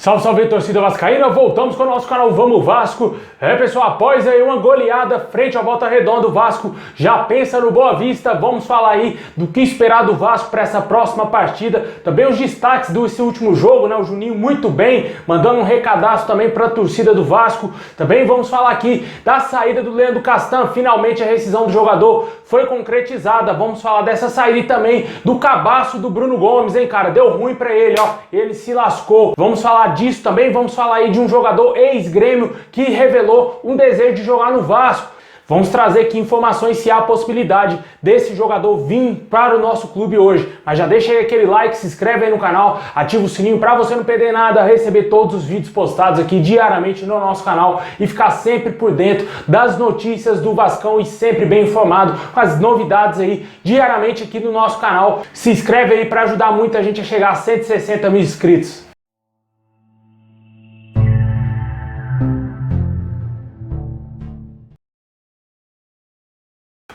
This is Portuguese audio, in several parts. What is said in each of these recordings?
Salve, salve, torcida vascaína, voltamos com o nosso canal Vamos Vasco. Pessoal, após aí uma goleada frente ao Volta Redonda, o Vasco já pensa no Boa Vista. Vamos falar aí do que esperar do Vasco para essa próxima partida. Também os destaques desse último jogo, né? O Juninho muito bem, mandando um recadaço também para a torcida do Vasco. Também vamos falar aqui da saída do Leandro Castan. Finalmente a rescisão do jogador foi concretizada. Vamos falar dessa saída e também do cabaço do Bruno Gomes, hein, cara? Deu ruim para ele, ó. Ele se lascou. Vamos falar disso também, vamos falar aí de um jogador ex-Grêmio que revelou um desejo de jogar no Vasco. Vamos trazer aqui informações se há a possibilidade desse jogador vir para o nosso clube hoje. Mas já deixa aí aquele like, se inscreve aí no canal, ativa o sininho para você não perder nada, receber todos os vídeos postados aqui diariamente no nosso canal e ficar sempre por dentro das notícias do Vascão e sempre bem informado com as novidades aí diariamente aqui no nosso canal. Se inscreve aí para ajudar muita gente a chegar a 160 mil inscritos.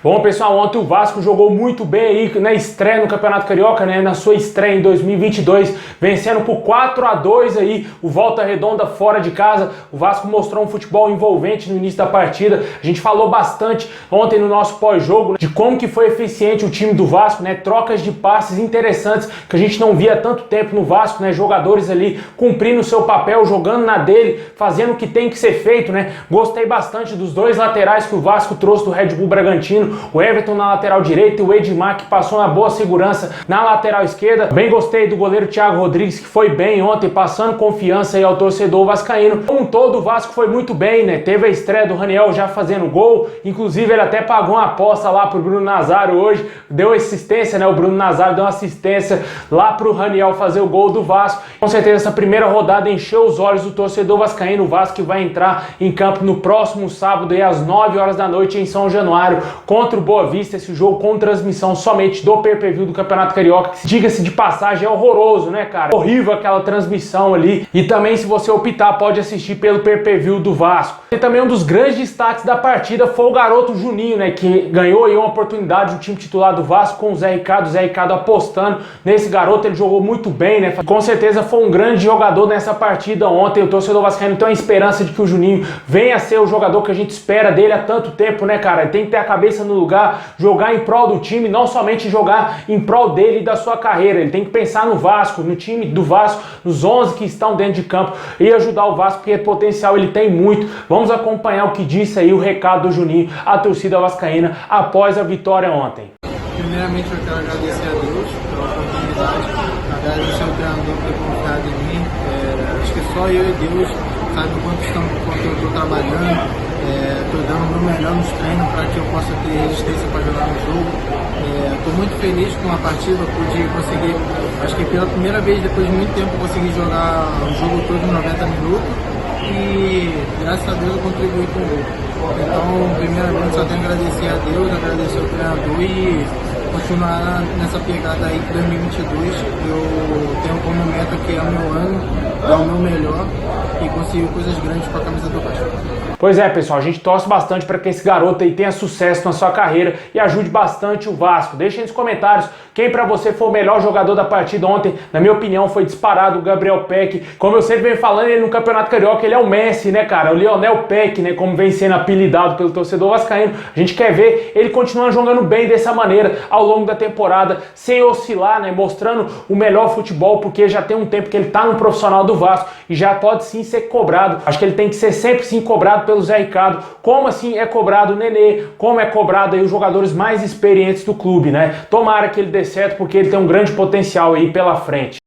Bom, pessoal, ontem o Vasco jogou muito bem aí na estreia no Campeonato Carioca, né? Na sua estreia em 2022, vencendo por 4-2 aí o Volta Redonda fora de casa. O Vasco mostrou um futebol envolvente no início da partida. A gente falou bastante ontem no nosso pós-jogo de como que foi eficiente o time do Vasco, né? Trocas de passes interessantes que a gente não via há tanto tempo no Vasco, né? Jogadores ali cumprindo o seu papel, jogando na dele, fazendo o que tem que ser feito, né? Gostei bastante dos dois laterais que o Vasco trouxe do Red Bull Bragantino. O Everton na lateral direita e o Edmar que passou uma boa segurança na lateral esquerda. Bem gostei do goleiro Thiago Rodrigues, que foi bem ontem, passando confiança aí ao torcedor vascaíno. Como um todo, o Vasco foi muito bem, né? Teve a estreia do Raniel já fazendo gol, inclusive ele até pagou uma aposta lá pro Bruno Nazário hoje, deu assistência, né? O Bruno Nazário deu uma assistência lá pro Raniel fazer o gol do Vasco. Com certeza essa primeira rodada encheu os olhos do torcedor vascaíno. O Vasco que vai entrar em campo no próximo sábado aí às 9 horas da noite em São Januário contra o Boa Vista, esse jogo com transmissão somente do pay-per-view do Campeonato Carioca, que, diga-se de passagem, é horroroso, né, cara? Horrível aquela transmissão ali. E também, se você optar, pode assistir pelo pay-per-view do Vasco. E também um dos grandes destaques da partida foi o garoto Juninho, né, que ganhou aí uma oportunidade no time titular do Vasco com o Zé Ricardo apostando nesse garoto. Ele jogou muito bem, né? Com certeza foi um grande jogador nessa partida ontem. O torcedor vascaíno tem a esperança de que o Juninho venha a ser o jogador que a gente espera dele há tanto tempo, né, cara? Ele tem que ter a cabeça no lugar, jogar em prol do time, não somente jogar em prol dele e da sua carreira. Ele tem que pensar no Vasco, no time do Vasco, nos 11 que estão dentro de campo e ajudar o Vasco, porque potencial ele tem muito. Vamos acompanhar o que disse aí o recado do Juninho à torcida vascaína após a vitória ontem. Primeiramente eu quero agradecer a Deus pela oportunidade, agradecer ao treinador por ter confiado em mim. Acho que só eu e Deus sabem quanto eu estou trabalhando. Estou dando o meu melhor nos treinos para que eu possa ter resistência para jogar no jogo. Estou muito feliz com a partida, pude conseguir, acho que pela primeira vez depois de muito tempo, consegui jogar o jogo todo em 90 minutos e graças a Deus eu contribuí com o gol. Então, primeiramente, só tenho que agradecer a Deus, agradecer ao treinador e continuar nessa pegada aí de 2022. Eu tenho como meta que é o meu ano, dar o meu melhor e conseguir coisas grandes com a camisa do Vasco. Pois é, pessoal, a gente torce bastante para que esse garoto aí tenha sucesso na sua carreira e ajude bastante o Vasco. Deixa aí nos comentários quem para você foi o melhor jogador da partida ontem. Na minha opinião, foi disparado o Gabriel Peck. Como eu sempre venho falando, ele no Campeonato Carioca, ele é o Messi, né, cara? O Lionel Peck, né, como vem sendo apelidado pelo torcedor vascaíno. A gente quer ver ele continuando jogando bem dessa maneira ao longo da temporada, sem oscilar, né, mostrando o melhor futebol, porque já tem um tempo que ele tá no profissional do Vasco e já pode sim ser cobrado. Acho que ele tem que ser sempre sim cobrado pelo Zé Ricardo, como assim é cobrado o Nenê, como é cobrado aí os jogadores mais experientes do clube, né? Tomara que ele dê certo, porque ele tem um grande potencial aí pela frente.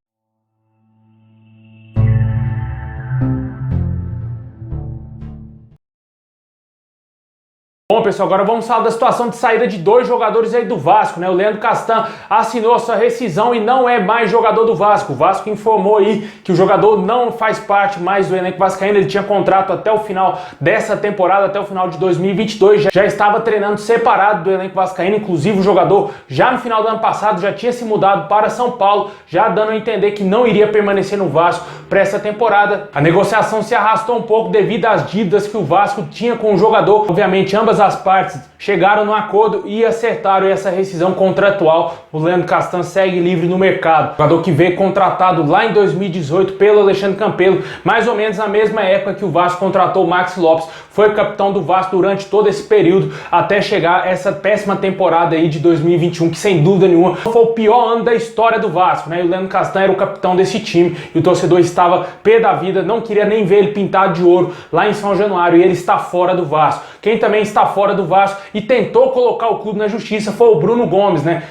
Bom, pessoal, agora vamos falar da situação de saída de dois jogadores aí do Vasco, né? O Leandro Castan assinou a sua rescisão e não é mais jogador do Vasco. O Vasco informou aí que o jogador não faz parte mais do elenco vascaíno. Ele tinha contrato até o final dessa temporada, até o final de 2022. Já estava treinando separado do elenco vascaíno. Inclusive, o jogador já no final do ano passado já tinha se mudado para São Paulo, já dando a entender que não iria permanecer no Vasco para essa temporada. A negociação se arrastou um pouco devido às dívidas que o Vasco tinha com o jogador. Obviamente, ambas as partes chegaram num acordo e acertaram essa rescisão contratual. O Leandro Castan segue livre no mercado. O jogador que veio contratado lá em 2018 pelo Alexandre Campelo, mais ou menos na mesma época que o Vasco contratou o Maxi Lopes, foi capitão do Vasco durante todo esse período até chegar essa péssima temporada aí de 2021, que sem dúvida nenhuma foi o pior ano da história do Vasco, né? E o Leandro Castan era o capitão desse time e o torcedor estava pé da vida, não queria nem ver ele pintado de ouro lá em São Januário, e ele está fora do Vasco. Quem também está fora do Vasco e tentou colocar o clube na justiça foi o Bruno Gomes, né?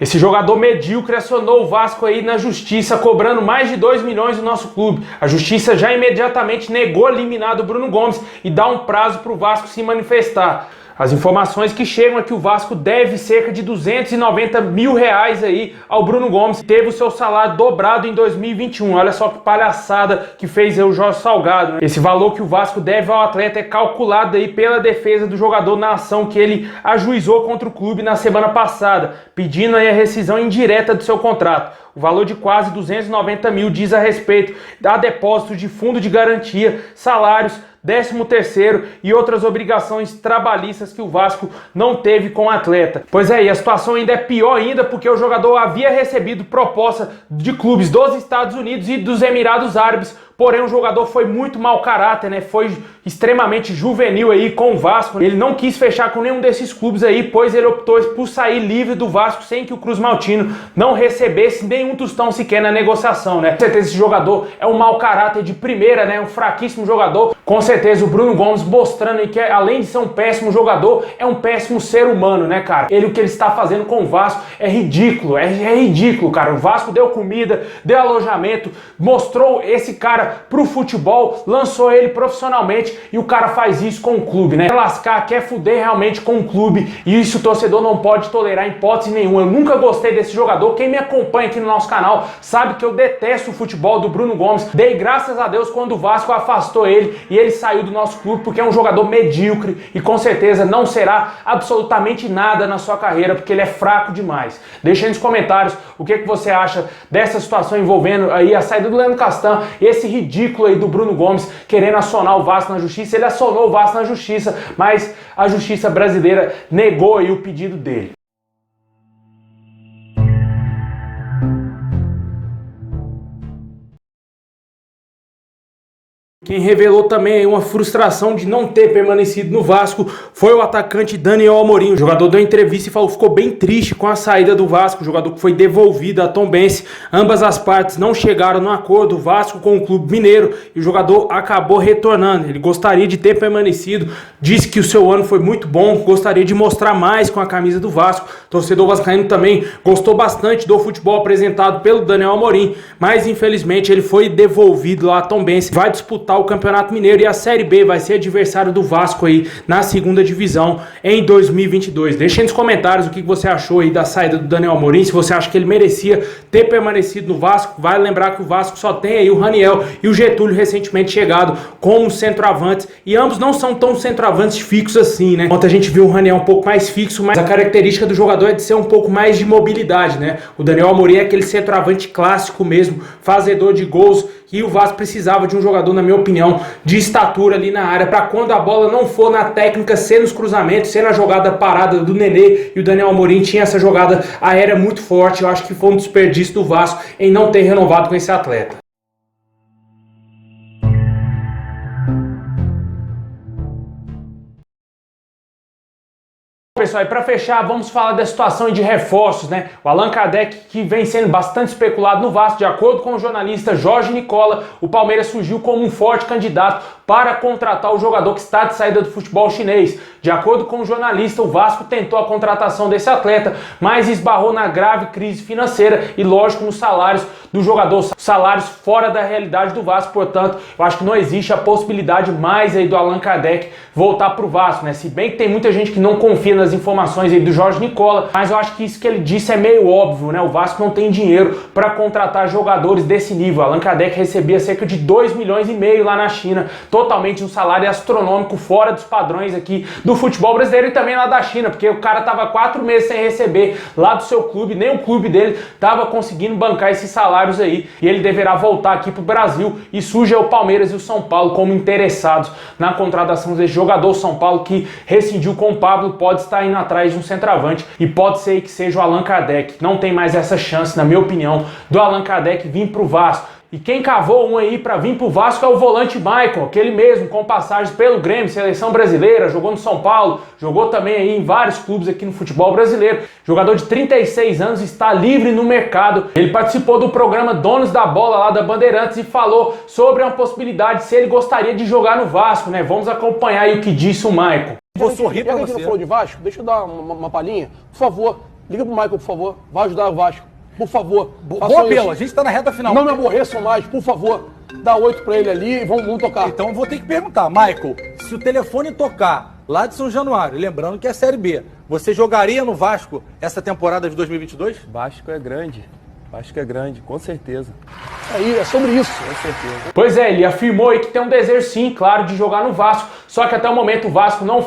Esse jogador medíocre acionou o Vasco aí na justiça, cobrando mais de 2 milhões do nosso clube. A justiça já imediatamente negou eliminar o Bruno Gomes e dá um prazo para o Vasco se manifestar. As informações que chegam é que o Vasco deve cerca de 290 mil reais aí ao Bruno Gomes. Teve o seu salário dobrado em 2021. Olha só que palhaçada que fez o Jorge Salgado, né? Esse valor que o Vasco deve ao atleta é calculado aí pela defesa do jogador na ação que ele ajuizou contra o clube na semana passada, pedindo aí a rescisão indireta do seu contrato. O valor de quase 290 mil diz a respeito a depósito de fundo de garantia, salários, 13º e outras obrigações trabalhistas que o Vasco não teve com o atleta. Pois é, e a situação ainda é pior ainda porque o jogador havia recebido proposta de clubes dos Estados Unidos e dos Emirados Árabes, porém o jogador foi muito mau caráter, né? Foi extremamente juvenil aí com o Vasco. Ele não quis fechar com nenhum desses clubes aí, pois ele optou por sair livre do Vasco sem que o Cruz Maltino não recebesse nenhum tostão sequer na negociação, né? Com certeza esse jogador é um mau caráter de primeira, né? Um fraquíssimo jogador. Com certeza o Bruno Gomes mostrando aí que além de ser um péssimo jogador, é um péssimo ser humano, né, cara? O que ele está fazendo com o Vasco é ridículo, é ridículo, cara. O Vasco deu comida, deu alojamento, mostrou esse cara pro futebol, lançou ele profissionalmente e o cara faz isso com o clube, né? Quer lascar, quer fuder realmente com o clube, e isso o torcedor não pode tolerar em hipótese nenhuma. Eu nunca gostei desse jogador. Quem me acompanha aqui no nosso canal sabe que eu detesto o futebol do Bruno Gomes. Dei graças a Deus quando o Vasco afastou ele e ele saiu do nosso clube, porque é um jogador medíocre e com certeza não será absolutamente nada na sua carreira, porque ele é fraco demais. Deixa aí nos comentários o que você acha dessa situação envolvendo aí a saída do Leandro Castan, esse ridículo aí do Bruno Gomes querendo acionar o Vasco na justiça. Ele acionou o Vasco na justiça, mas a justiça brasileira negou aí o pedido dele. Quem revelou também uma frustração de não ter permanecido no Vasco foi o atacante Daniel Amorim. O jogador deu entrevista e falou que ficou bem triste com a saída do Vasco. O jogador que foi devolvido a Tombense. Ambas as partes não chegaram no acordo, o Vasco com o Clube Mineiro, e o jogador acabou retornando. Ele gostaria de ter permanecido, disse que o seu ano foi muito bom, gostaria de mostrar mais com a camisa do Vasco. O torcedor vascaíno também gostou bastante do futebol apresentado pelo Daniel Amorim, mas infelizmente ele foi devolvido lá a Tombense. Vai disputar o Campeonato Mineiro e a Série B, vai ser adversário do Vasco aí na segunda divisão em 2022. Deixa aí nos comentários o que você achou aí da saída do Daniel Amorim, se você acha que ele merecia ter permanecido no Vasco. Vai lembrar que o Vasco só tem aí o Raniel e o Getúlio recentemente chegado como centroavantes, e ambos não são tão centroavantes fixos assim, né? Enquanto a gente viu o Raniel um pouco mais fixo, mas a característica do jogador é de ser um pouco mais de mobilidade, né? O Daniel Amorim é aquele centroavante clássico mesmo, fazedor de gols, e o Vasco precisava de um jogador, na minha opinião, de estatura ali na área, para quando a bola não for na técnica, ser nos cruzamentos, ser na jogada parada do Nenê, e o Daniel Amorim tinha essa jogada aérea muito forte. Eu acho que foi um desperdício do Vasco em não ter renovado com esse atleta. Pessoal, e para fechar, vamos falar da situação de reforços, né? O Allan Kardec, que vem sendo bastante especulado no Vasco. De acordo com o jornalista Jorge Nicola, o Palmeiras surgiu como um forte candidato para contratar o jogador que está de saída do futebol chinês. De acordo com o jornalista, o Vasco tentou a contratação desse atleta, mas esbarrou na grave crise financeira e, lógico, nos salários do jogador, salários fora da realidade do Vasco. Portanto, eu acho que não existe a possibilidade mais aí do Allan Kardec voltar para o Vasco, né? Se bem que tem muita gente que não confia nas informações informações aí do Jorge Nicola, mas eu acho que isso que ele disse é meio óbvio, né? O Vasco não tem dinheiro para contratar jogadores desse nível. Allan Kardec recebia cerca de 2,5 milhões lá na China, totalmente um salário astronômico fora dos padrões aqui do futebol brasileiro e também lá da China, porque o cara tava 4 meses sem receber lá do seu clube, nem o clube dele tava conseguindo bancar esses salários aí, e ele deverá voltar aqui pro Brasil, e surge o Palmeiras e o São Paulo como interessados na contratação desse jogador. São Paulo que rescindiu com o Pablo pode estar indo atrás de um centroavante e pode ser que seja o Allan Kardec. Não tem mais essa chance, na minha opinião, do Allan Kardec vir pro Vasco. E quem cavou um aí para vir pro Vasco é o volante Maicon, aquele mesmo, com passagens pelo Grêmio, seleção brasileira, jogou no São Paulo, jogou também aí em vários clubes aqui no futebol brasileiro. Jogador de 36 anos, está livre no mercado. Ele participou do programa Donos da Bola lá da Bandeirantes e falou sobre uma possibilidade se ele gostaria de jogar no Vasco, né? Vamos acompanhar aí o que disse o Maicon. Vou sorrir pra você. Já que você falou de Vasco, deixa eu dar uma palhinha. Por favor, liga pro Maicon, por favor. Vai ajudar o Vasco. Por favor. Boa apelo, a gente tá na reta final. Não me aborreçam mais, por favor. Dá 8 pra ele ali e vamos tocar. Então eu vou ter que perguntar, Michael, se o telefone tocar lá de São Januário, lembrando que é a Série B, você jogaria no Vasco essa temporada de 2022? Vasco é grande. Vasco é grande, com certeza. Aí, é sobre isso. Com certeza. Pois é, ele afirmou aí que tem um desejo sim, claro, de jogar no Vasco, só que até o momento o Vasco não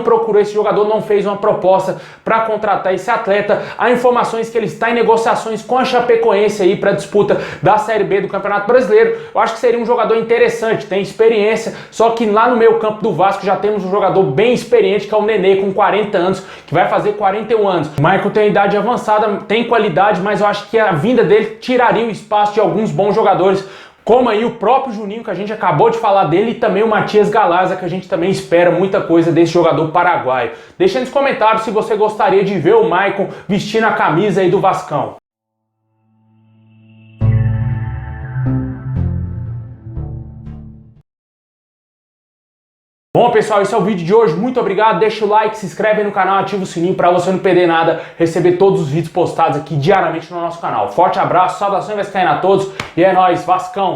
procurou esse jogador, não fez uma proposta para contratar esse atleta. Há informações que ele está em negociações com a Chapecoense aí para disputa da Série B do Campeonato Brasileiro. Eu acho que seria um jogador interessante, tem experiência, só que lá no meio campo do Vasco já temos um jogador bem experiente, que é o Nenê, com 40 anos, que vai fazer 41 anos. O Maicon tem idade avançada, tem qualidade, mas eu acho que a vinda dele tiraria o espaço de alguns bons jogadores, como aí o próprio Juninho, que a gente acabou de falar dele, e também o Matias Galaza, que a gente também espera muita coisa desse jogador paraguaio. Deixa nos comentários se você gostaria de ver o Maicon vestindo a camisa aí do Vascão. Bom, pessoal, esse é o vídeo de hoje. Muito obrigado. Deixa o like, se inscreve aí no canal, ativa o sininho para você não perder nada, receber todos os vídeos postados aqui diariamente no nosso canal. Forte abraço, saudações vascaína a todos e é nóis, Vascão!